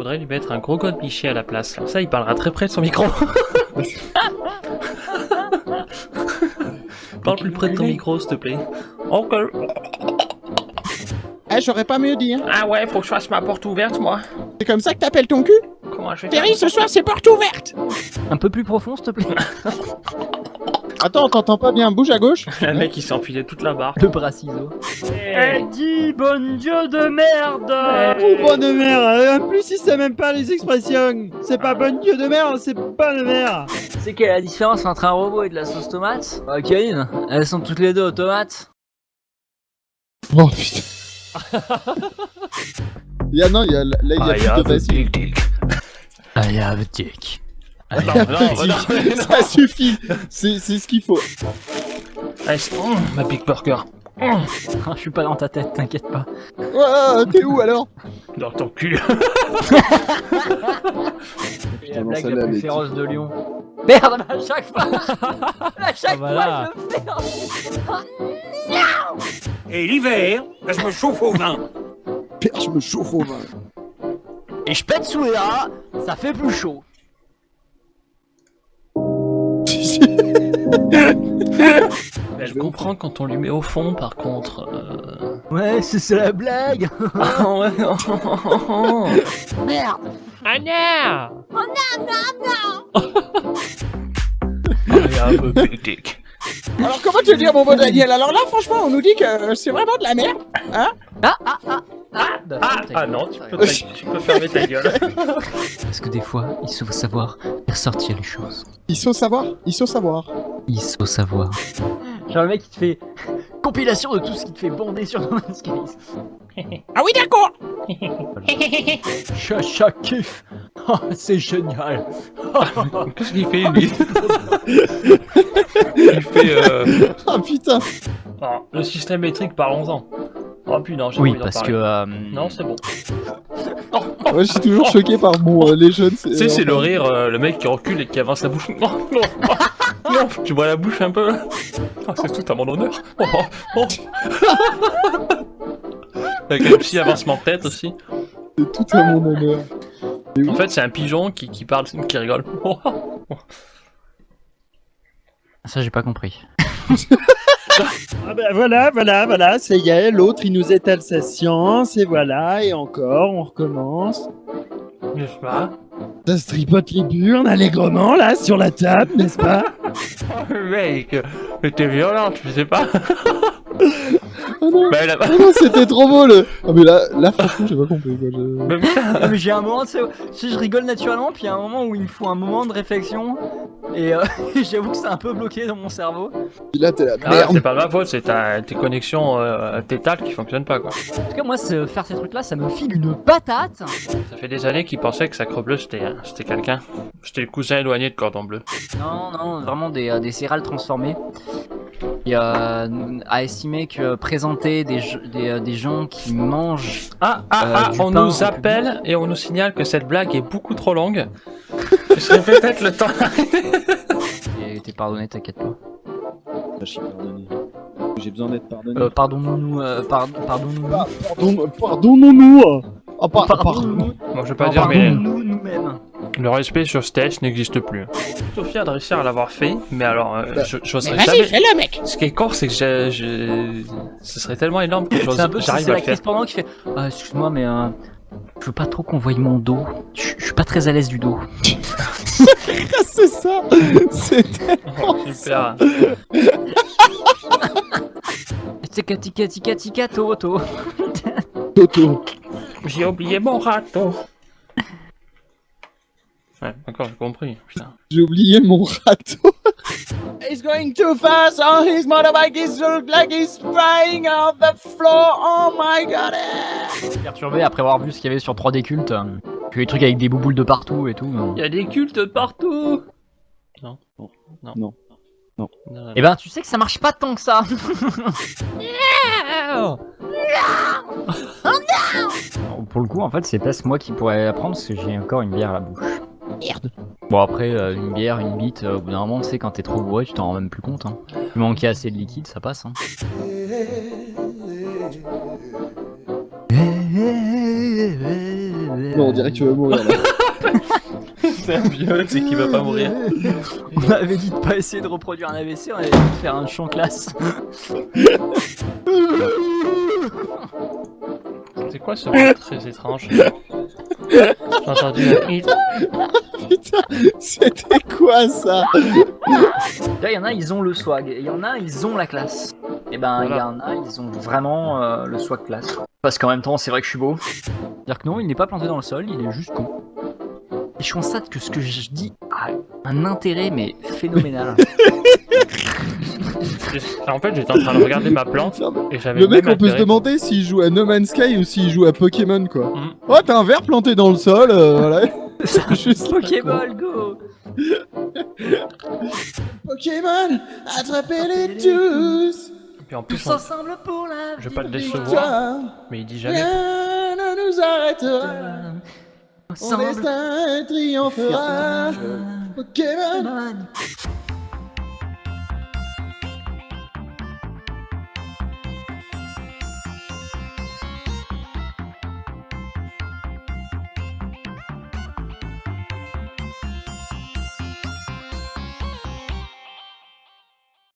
faudrait lui mettre un gros godemiché à la place. Ça, il parlera très près de son micro. Parle plus près de ton micro, s'il te plaît. Ok. Eh, j'aurais pas mieux dit, hein. Ah ouais, faut que je fasse ma porte ouverte, moi. C'est comme ça que t'appelles ton cul? Comment je vais Terry, ce soir, c'est porte ouverte. Un peu plus profond, s'il te plaît. Attends, t'entends pas bien? Bouge à gauche. Le mec, il s'est enfilé toute la barre. Le bras ciseau. Eh, dis, bon dieu de merde. Oh, bonne mère. En plus, il sait même pas les expressions. C'est pas bon dieu de merde, c'est pas de mère. C'est quelle est la différence entre un robot et de la sauce tomate? Kevin, elles sont toutes les deux aux tomates. Oh putain. Non, là, il y a plus de facile. I have a dick. non, Ça suffit. C'est ce qu'il faut. Allez, ma Big Burger. Je suis pas dans ta tête, t'inquiète pas. Ouais, t'es où alors? Dans ton cul. C'est la non, blague celle-là, la elle plus est- féroce de Lyon. Merde, à chaque fois. À chaque voilà. fois, je le fais. Et l'hiver, je me chauffe au vin. Père, je me chauffe au vin. Et je pète sous les rats, ça fait plus chaud. Je comprends quand on lui met au fond, par contre. Ouais, c'est ça la blague. Ah ouais. Merde. Anna. I have a big dick. Alors, comment te dire, mon bon Daniel? Alors là, franchement, on nous dit que c'est vraiment de la merde. Hein? Ah non, tu peux fermer ta gueule. Parce que des fois, il faut savoir faire sortir les choses. Il faut savoir. Il faut savoir. Il faut savoir. Genre le mec qui te fait compilation de tout ce qui te fait bander sur No Man's Sky. Ah oui, d'accord. Chacha kiffe. Oh, c'est génial. Qu'est-ce qu'il fait, lui? Il fait Ah putain. ah, le système métrique, parlons-en. Oh putain, j'ai Oui, envie d'en parce parler. que Non, c'est bon. Ouais, je suis toujours choqué par les jeunes. Tu sais, c'est le rire, le mec qui recule et qui avance la bouche. Non, non, non, tu vois la bouche un peu. Oh, c'est tout à mon honneur. Oh, oh. Avec un petit avancement de tête aussi. C'est tout à mon honneur. En fait, c'est un pigeon qui parle, qui rigole. ça j'ai pas compris. Ah ben voilà, ça y est, l'autre il nous étale sa science, et voilà, et encore, on recommence. N'est-ce pas? Ça se tripote les burnes allègrement là, sur la table, n'est-ce pas? Oh, mec, t'es violent, tu sais pas? Oh non, Bah, là, oh non, c'était trop beau le. Ah mais là franchement, j'ai pas compris quoi. mais putain. Mais j'ai un moment, tu sais, je rigole naturellement, puis il y a un moment où il me faut un moment de réflexion, et j'avoue que c'est un peu bloqué dans mon cerveau. Puis là, t'es là. Ah, Merde. c'est pas ma faute, c'est tes connexions tétales qui fonctionnent pas, quoi. En tout cas, moi, faire ces trucs-là, ça me file une patate. Ça fait des années qu'ils pensaient que Sacre Bleu c'était quelqu'un. C'était le cousin éloigné de Cordon Bleu. Non, vraiment des céréales transformées. Il a estimé que présenter des gens qui mangent... du On pain nous au appelle et on nous signale que cette blague est beaucoup trop longue. Ce serait peut-être le temps. Et t'es pardonné, t'inquiète pas. Je suis pardonné. J'ai besoin d'être pardonné. Pardonnons-nous, pardonnons-nous. Pardonnons-nous. Ah, pardon. Bon, je vais pas dire, mais Pardonnons-nous nous-mêmes. le respect sur stage n'existe plus. Je suis plutôt fier de réussir à l'avoir fait, mais alors, j'oserais Vas-y, jamais. fais-le, mec. Ce qui est con, c'est que ce serait tellement énorme que C'est un peu j'arrive c'est à la le faire. crise pendant qui fait excuse-moi, mais je veux pas trop qu'on voie mon dos. Je suis pas très à l'aise du dos. Ah, c'est ça. C'était. Super. Tika tika tika tika toto. Toto. J'ai oublié mon râteau. Ouais, d'accord, j'ai compris. Putain. J'ai oublié mon râteau. He's going too fast on his motorbike, it looks like he's flying off the floor, oh my god! Perturbé après avoir vu ce qu'il y avait sur 3D Cult. Puis les trucs avec des bouboules de partout et tout. Il y a des cultes partout. Non. Non. Eh ben, tu sais que ça marche pas tant que ça. Pour le coup, en fait, c'est presque moi qui pourrais apprendre parce que j'ai encore une bière à la bouche. Merde. Bon, après, une bière, une bite, au bout d'un moment, tu sais, quand t'es trop bourré, tu t'en rends même plus compte. Hein. Tu manquais assez de liquide, ça passe. Hein. Bon, on dirait que tu vas mourir là. C'est un vieux, c'est qu'il va pas mourir. On avait dit de pas essayer de reproduire un AVC, on avait dit de faire un chant classe. C'est quoi ce bruit très étrange? J'ai entendu un hit. Putain, c'était quoi ça? Là, il y en a, ils ont le swag. Et il y en a, ils ont la classe. Et ben, il Voilà. y en a, ils ont vraiment le swag classe. Parce qu'en même temps, c'est vrai que je suis beau. C'est-à-dire que non, il n'est pas planté dans le sol, il est juste con. Et je constate que ce que je dis a un intérêt, mais phénoménal. En fait, j'étais en train de regarder ma plante Non, mais et j'avais le mec, même on peut se intérêt. demander s'il joue à No Man's Sky ou s'il joue à Pokémon, quoi. Mm. Oh, t'as un verre planté dans le sol, voilà. Juste là, quoi. Pokéball, go! Pokémon, attrapez-les tous. Et puis en plus, Tous ensemble pour la je vais pas le victoire. décevoir, mais il dit jamais. Rien ne nous arrêtera. Mon Ensemble. destin triomphera. Pokémon,